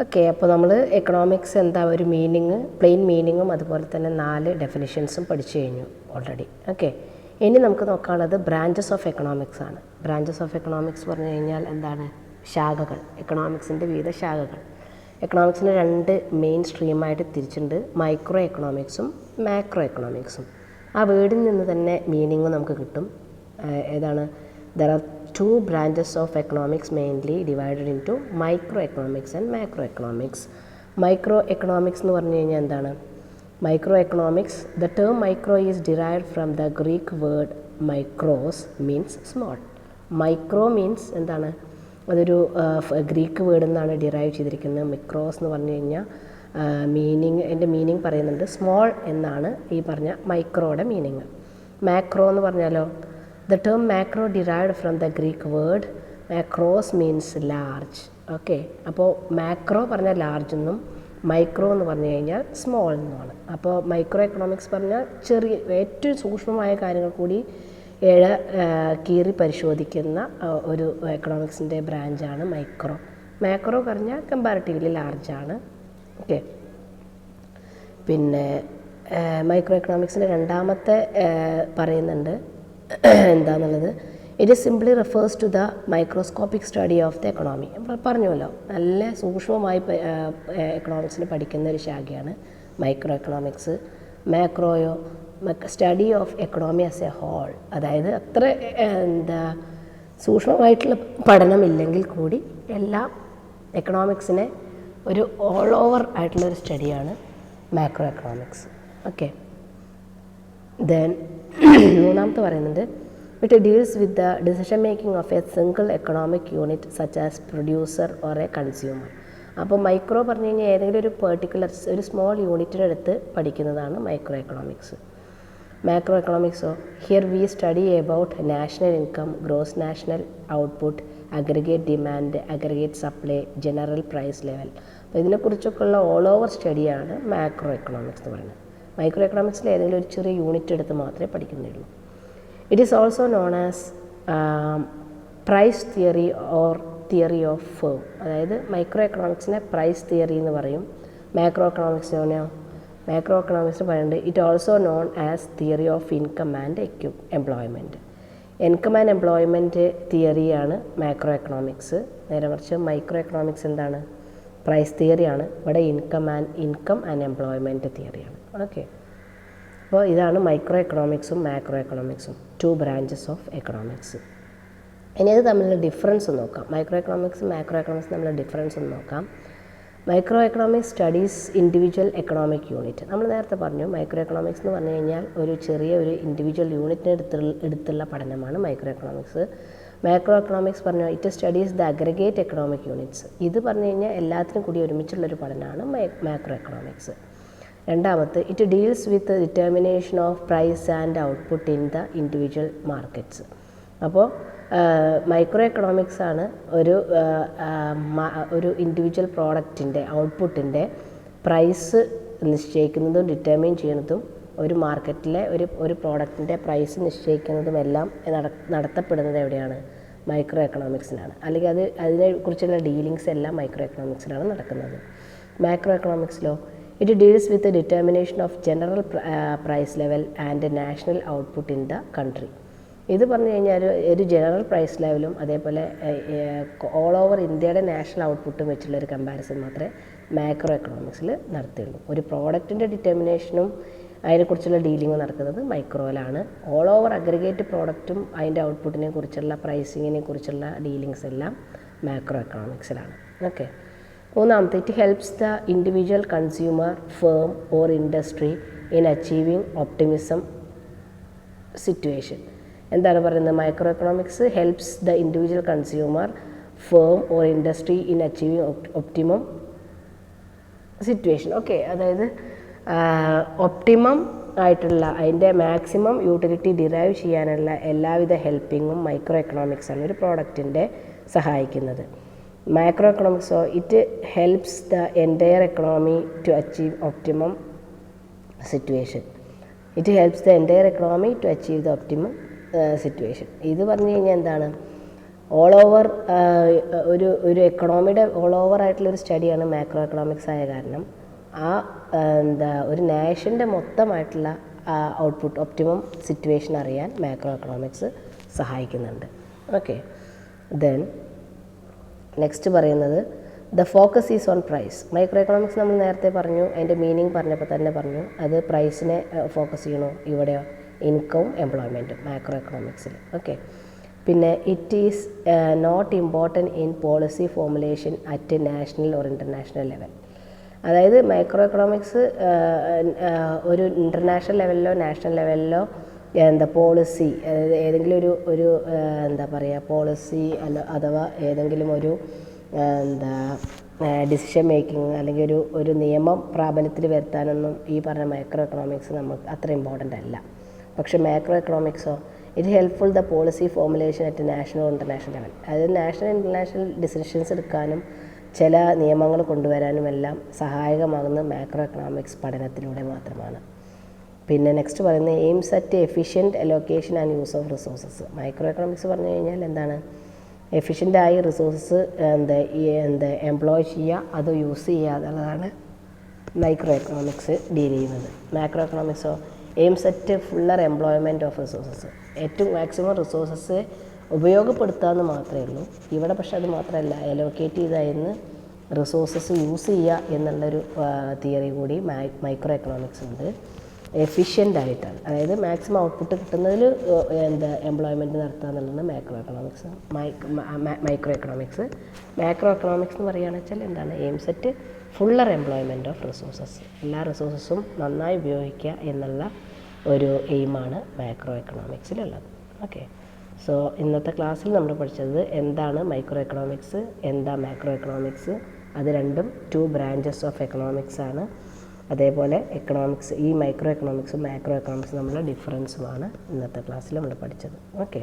Okay, അപ്പോൾ നമ്മൾ economics എന്താ ഒരു മീനിങ്, പ്ലെയിൻ മീനിങ്ങും അതുപോലെ തന്നെ 4 ഡെഫിനിഷൻസും പഠിച്ചു കഴിഞ്ഞു ഓൾറെഡി. ഓക്കെ, ഇനി നമുക്ക് നോക്കാനുള്ളത് ബ്രാഞ്ചസ് ഓഫ് എക്കണോമിക്സ് ആണ്. ബ്രാഞ്ചസ് ഓഫ് എക്കണോമിക്സ് പറഞ്ഞു കഴിഞ്ഞാൽ എന്താണ്? ശാഖകൾ, എക്കണോമിക്സിൻ്റെ വിവിധ ശാഖകൾ. എക്കണോമിക്സിന് 2 മെയിൻ സ്ട്രീമായിട്ട് തിരിച്ചിട്ടുണ്ട്, മൈക്രോ എക്കണോമിക്സും മാക്രോ എക്കണോമിക്സും. ആ വേർഡിൽ നിന്ന് തന്നെ മീനിങ് നമുക്ക് കിട്ടും. ഏതാണ്? There are 2 branches of economics mainly divided into microeconomics and macroeconomics. Microeconomics എന്ന് പറഞ്ഞു കഴിഞ്ഞാൽ എന്താണ്? Microeconomics, the term micro is derived from the Greek word micros, means small. Micro means എന്താണ്? അതൊരു ഗ്രീക്ക് വേർഡിൽ നിന്നാണ് ഡിറൈവ് ചെയ്തിരിക്കുന്നത്. മിക്രോസ് എന്ന് പറഞ്ഞു കഴിഞ്ഞാൽ എൻ്റെ മീനിങ് പറയുന്നുണ്ട്, സ്മോൾ എന്നാണ് ഈ പറഞ്ഞ മൈക്രോയുടെ മീനിങ്. മാക്രോ എന്ന് പറഞ്ഞാലോ, the term macro derived from the Greek word macros means large. Okay, അപ്പോൾ മാക്രോ പറഞ്ഞാൽ ലാർജ് എന്നും മൈക്രോ എന്ന് പറഞ്ഞു കഴിഞ്ഞാൽ സ്മോൾ എന്നുമാണ്. അപ്പോൾ മൈക്രോ എക്കണോമിക്സ് പറഞ്ഞാൽ ചെറിയ ഏറ്റവും സൂക്ഷ്മമായ കാര്യങ്ങൾ കൂടി കീറി പരിശോധിക്കുന്ന ഒരു എക്കണോമിക്സിൻ്റെ ബ്രാഞ്ചാണ് മൈക്രോ. മാക്രോ പറഞ്ഞാൽ കമ്പാരിറ്റീവ്ലി ലാർജാണ്. ഓക്കെ, പിന്നെ മൈക്രോ എക്കണോമിക്സിൻ്റെ രണ്ടാമത്തെ പറയുന്നുണ്ട് എന്താണെന്നുള്ളത്, it simply refers to the microscopic study of the economy. പറഞ്ഞുവല്ലോ, നല്ല സൂക്ഷ്മമായി എക്കണോമിക്സിന് പഠിക്കുന്ന ഒരു ശാഖയാണ് മൈക്രോ എക്കണോമിക്സ്. മാക്രോയോ, study of economy as a whole, അതായത് അത്ര സൂക്ഷ്മമായിട്ടുള്ള പഠനമില്ലെങ്കിൽ കൂടി എല്ലാം എക്കണോമിക്സിനെ ഒരു ഓൾ ഓവർ ആയിട്ടുള്ളൊരു സ്റ്റഡിയാണ് മാക്രോ എക്കണോമിക്സ്. ഓക്കെ, ദെൻ മൂന്നാമത്തെ പറയുന്നത്, it deals with the decision making of A single economic unit such as producer or A consumer. അപ്പോൾ മൈക്രോ പറഞ്ഞു കഴിഞ്ഞാൽ ഏതെങ്കിലും ഒരു പെർട്ടിക്കുലർ ഒരു സ്മോൾ യൂണിറ്റിൻ്റെ അടുത്ത് പഠിക്കുന്നതാണ് മൈക്രോ എക്കണോമിക്സ്. മാക്രോ എക്കണോമിക്സോ, here we study about national income, gross national output, aggregate demand, aggregate supply, general price level. അപ്പോൾ ഇതിനെക്കുറിച്ചൊക്കെയുള്ള ഓൾ ഓവർ സ്റ്റഡിയാണ് മാക്രോ എക്കണോമിക്സ് എന്ന് പറയുന്നത്. മൈക്രോ എക്കണോമിക്സിൽ ഏതെങ്കിലും ഒരു ചെറിയ യൂണിറ്റ് എടുത്ത് മാത്രമേ പഠിക്കുന്നുള്ളൂ. It is also known as price theory or theory of firm. അതായത് മൈക്രോ എക്കണോമിക്സിനെ പ്രൈസ് തിയറി എന്ന് പറയും. മാക്രോ എക്കണോമിക്സിനോ പറയുന്നത് it also known as theory of income and employment. Income and employment തിയറിയാണ് മാക്രോ എക്കണോമിക്സ്. നേരെ മറിച്ച് മൈക്രോ എക്കണോമിക്സ് എന്താണ്? പ്രൈസ് തിയറിയാണ്. ഇവിടെ ഇൻകം ആൻഡ് എംപ്ലോയ്മെൻറ്റ് തിയറിയാണ്. ഓക്കെ, അപ്പോൾ ഇതാണ് മൈക്രോ എക്കണോമിക്സും മാക്രോ എക്കണോമിക്സും, 2 ബ്രാഞ്ചസ് ഓഫ് എക്കണോമിക്സ്. ഇനി അത് തമ്മിലുള്ള ഡിഫറൻസ് നോക്കാം. മൈക്രോ എക്കണോമിക്സും മാക്രോ എക്കണോമിക്സും തമ്മിലുള്ള ഡിഫറൻസ് ഒന്ന് നോക്കാം. Micro economics studies individual economic unit. നമ്മൾ നേരത്തെ പറഞ്ഞു, മൈക്രോ എക്കണോമിക്സ് എന്ന് പറഞ്ഞു കഴിഞ്ഞാൽ ഒരു ചെറിയ ഒരു ഇൻഡിവിജ്വൽ യൂണിറ്റിന് എടുത്തുള്ള പഠനമാണ് മൈക്രോ എക്കണോമിക്സ്. മാക്രോ എക്കണോമിക്സ് പറഞ്ഞു it studies the aggregate economic units. ഇത് പറഞ്ഞു കഴിഞ്ഞാൽ എല്ലാത്തിനും കൂടി ഒരുമിച്ചുള്ളൊരു പഠനമാണ് മാക്രോ എക്കണോമിക്സ്. രണ്ടാമത്തെ, it deals with determination of price and output in the individual markets. അപ്പോൾ മൈക്രോ എക്കണോമിക്സ് ആണ് ഒരു ഇൻഡിവിജ്വൽ പ്രോഡക്റ്റിൻ്റെ ഔട്ട്പുട്ടിൻ്റെ പ്രൈസ് നിശ്ചയിക്കുന്നതും ഡിറ്റർമിൻ ചെയ്യുന്നതും ഒരു മാർക്കറ്റിലെ ഒരു പ്രോഡക്റ്റിൻ്റെ പ്രൈസ് നിശ്ചയിക്കുന്നതും എല്ലാം നടത്തപ്പെടുന്നത് എവിടെയാണ്? മൈക്രോ എക്കണോമിക്സിലാണ്. അല്ലെങ്കിൽ അതിനെക്കുറിച്ചുള്ള ഡീലിങ്സ് എല്ലാം മൈക്രോ എക്കണോമിക്സിലാണ് നടക്കുന്നത്. മാക്രോ എക്കണോമിക്സിലോ, it deals with determination of general price level and national output in the country. ഇത് പറഞ്ഞു കഴിഞ്ഞാൽ ഒരു ജനറൽ പ്രൈസ് ലെവലും അതേപോലെ ഓൾ ഓവർ ഇന്ത്യയുടെ നാഷണൽ ഔട്ട്പുട്ടും വെച്ചുള്ളൊരു കമ്പാരിസൺ മാത്രമേ മാക്രോ എക്കണോമിക്സിൽ നടത്തുള്ളൂ. ഒരു പ്രോഡക്റ്റിൻ്റെ ഡിറ്റർമിനേഷനും അതിനെക്കുറിച്ചുള്ള ഡീലിങ്ങും നടക്കുന്നത് മൈക്രോയിലാണ്. ഓൾ ഓവർ അഗ്രിഗേറ്റ് പ്രോഡക്റ്റും അതിൻ്റെ ഔട്ട്പുട്ടിനെ കുറിച്ചുള്ള പ്രൈസിങ്ങിനെ കുറിച്ചുള്ള ഡീലിങ്സ് എല്ലാം മാക്രോ എക്കണോമിക്സിലാണ്. ഓക്കെ, മൂന്നാമത്തെ, it helps the individual consumer, firm or industry in achieving optimism situation. എന്താണ് പറയുന്നത്? Micro economics helps the individual consumer, firm or industry in achieving optimum situation. Okay, അതായത് optimum ആയിട്ടുള്ള അതിൻ്റെ മാക്സിമം യൂട്ടിലിറ്റി ഡിറൈവ് ചെയ്യാനുള്ള എല്ലാവിധ ഹെൽപ്പിങ്ങും micro എക്കണോമിക്സാണ് ഒരു പ്രോഡക്റ്റിൻ്റെ സഹായിക്കുന്നത്. Macro economics, so it helps the entire economy to achieve optimum situation. It helps the entire economy to achieve the optimum situation. ഇത് പറഞ്ഞു കഴിഞ്ഞാൽ എന്താണ്? ഓൾ ഓവർ ഒരു എക്കണോമിയുടെ ഓൾ ഓവർ ആയിട്ടുള്ളൊരു സ്റ്റഡിയാണ് മാക്രോ എക്കണോമിക്സ് ആയ കാരണം ആ ഒരു നാഷൻ്റെ മൊത്തമായിട്ടുള്ള ഔട്ട്പുട്ട് ഒപ്റ്റിമം സിറ്റുവേഷൻ അറിയാൻ മാക്രോ എക്കണോമിക്സ് സഹായിക്കുന്നുണ്ട്. ഓക്കെ, ദെൻ നെക്സ്റ്റ് പറയുന്നത് the focus is on price. Micro economics നമ്മൾ നേരത്തെ പറഞ്ഞു, അതിൻ്റെ മീനിങ് പറഞ്ഞപ്പോൾ തന്നെ പറഞ്ഞു, അത് പ്രൈസിനെ ഫോക്കസ് ചെയ്യണോ, ഇവിടെയോ ഇൻകവും എംപ്ലോയ്മെൻറ്റും മാക്രോ എക്കണോമിക്സിൽ. ഓക്കെ, പിന്നെ it is not important in policy formulation at national or international level. അതായത് മൈക്രോ എക്കണോമിക്സ് ഒരു ഇൻ്റർനാഷണൽ ലെവലിലോ നാഷണൽ ലെവലിലോ പോളിസി, അതായത് ഏതെങ്കിലും ഒരു എന്താ പറയുക പോളിസി അഥവാ ഏതെങ്കിലും ഒരു ഡിസിഷൻ മേക്കിംഗ് അല്ലെങ്കിൽ ഒരു നിയമം പ്രാബല്യത്തിൽ വരുത്താനൊന്നും ഈ പറഞ്ഞ മൈക്രോ എക്കണോമിക്സ് നമുക്ക് അത്ര ഇമ്പോർട്ടൻ്റ് അല്ല. പക്ഷേ മാക്രോ എക്കണോമിക്സോ it helpful the policy formulation at national international level. അതായത് നാഷണൽ ഇൻ്റർനാഷണൽ ഡിസിഷൻസ് എടുക്കാനും ചില നിയമങ്ങൾ കൊണ്ടുവരാനും എല്ലാം സഹായകമാകുന്ന മാക്രോ എക്കണോമിക്സ് പഠനത്തിലൂടെ മാത്രമാണ്. പിന്നെ നെക്സ്റ്റ് പറയുന്നത് aims at efficient allocation and use of resources. Micro economics പറഞ്ഞു കഴിഞ്ഞാൽ എന്താണ്, എഫിഷ്യൻ്റായി റിസോഴ്സസ് എംപ്ലോയ് ചെയ്യുക, അത് യൂസ് ചെയ്യുക എന്നുള്ളതാണ് മൈക്രോ എക്കണോമിക്സ് ഡീൽ ചെയ്യുന്നത്. മാക്രോ എക്കണോമിക്സോ aims at fuller employment of resources, ഏറ്റവും മാക്സിമം റിസോഴ്സസ് ഉപയോഗപ്പെടുത്താമെന്ന് മാത്രമേ ഉള്ളൂ ഇവിടെ. പക്ഷേ അത് മാത്രമല്ല, അലോക്കേറ്റ് ചെയ്തായിരുന്നു റിസോഴ്സസ് യൂസ് ചെയ്യുക എന്നുള്ളൊരു തിയറി കൂടി മൈക്രോ എക്കണോമിക്സ് ഉണ്ട്. എഫിഷ്യൻ്റ് ആയിട്ടാണ്, അതായത് മാക്സിമം ഔട്ട്പുട്ട് കിട്ടുന്നതിൽ എംപ്ലോയ്മെൻറ്റ് നടത്തുക എന്നുള്ളതാണ് മൈക്രോ എക്കണോമിക്സ്. മാക്രോ എക്കണോമിക്സ് എന്ന് പറയുകയാണെന്ന് വെച്ചാൽ എന്താണ്, AIIMS at fuller employment of resources, എല്ലാ റിസോഴ്സസും നന്നായി ഉപയോഗിക്കുക എന്നുള്ള ഒരു എയിമാണ് മാക്രോ എക്കണോമിക്സിലുള്ളത്. ഓക്കെ, സോ ഇന്നത്തെ ക്ലാസ്സിൽ നമ്മൾ പഠിച്ചത് എന്താണ് മൈക്രോ എക്കണോമിക്സ്, എന്താ മാക്രോ എക്കണോമിക്സ്, അത് രണ്ടും 2 ബ്രാഞ്ചസ് ഓഫ് എക്കണോമിക്സ് ആണ്. അതേപോലെ എക്കണോമിക്സ്, ഈ മൈക്രോ എക്കണോമിക്സും മാക്രോ എക്കണോമിക്സും തമ്മിലുള്ള ഡിഫറൻസുമാണ് ഇന്നത്തെ ക്ലാസ്സിൽ നമ്മൾ പഠിച്ചത്. ഓക്കെ.